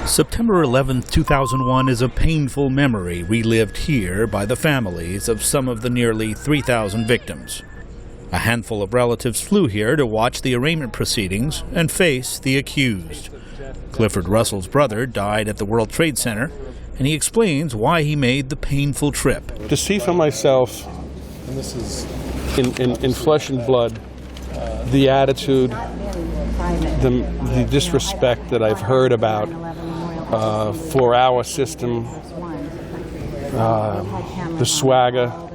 September 11, 2001 is a painful memory relived here by the families of some of the nearly 3,000 victims. A handful of relatives flew here to watch the arraignment proceedings and face the accused. Clifford Russell's brother died at the World Trade Center, and he explains why he made the painful trip. To see for myself, and this is in flesh and blood, the attitude, the disrespect that I've heard about for our system, the swagger.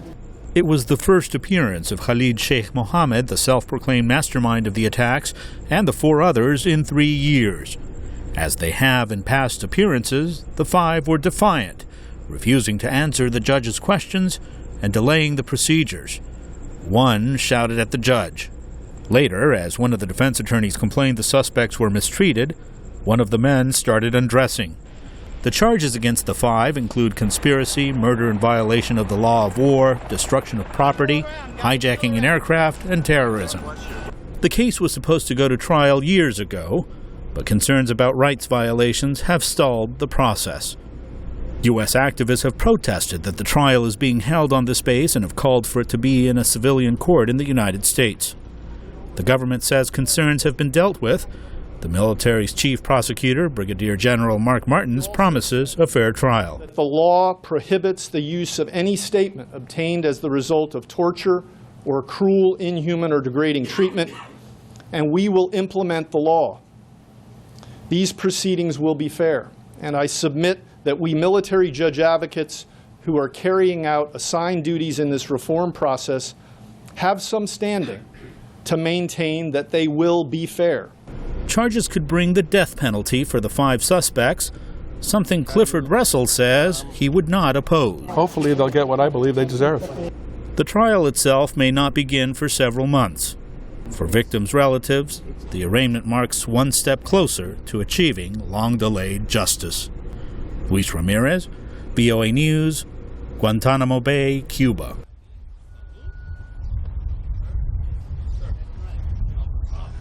It was the first appearance of Khalid Sheikh Mohammed, the self-proclaimed mastermind of the attacks, and the 4 others in 3 years. As they have in past appearances, the 5 were defiant, refusing to answer the judge's questions and delaying the procedures. One shouted at the judge. Later, as one of the defense attorneys complained the suspects were mistreated, one of the men started undressing. The charges against the 5 include conspiracy, murder in violation of the law of war, destruction of property, hijacking an aircraft, and terrorism. The case was supposed to go to trial years ago, but concerns about rights violations have stalled the process. U.S. activists have protested that the trial is being held on this base and have called for it to be in a civilian court in the United States. The government says concerns have been dealt with. The military's chief prosecutor, Brigadier General Mark Martins, promises a fair trial. The law prohibits the use of any statement obtained as the result of torture or cruel, inhuman, or degrading treatment, and we will implement the law. These proceedings will be fair, and I submit that we military judge advocates who are carrying out assigned duties in this reform process have some standing to maintain that they will be fair. Charges could bring the death penalty for the 5 suspects, something Clifford Russell says he would not oppose. Hopefully they'll get what I believe they deserve. The trial itself may not begin for several months. For victims' relatives, the arraignment marks one step closer to achieving long-delayed justice. Luis Ramirez, VOA News, Guantanamo Bay, Cuba.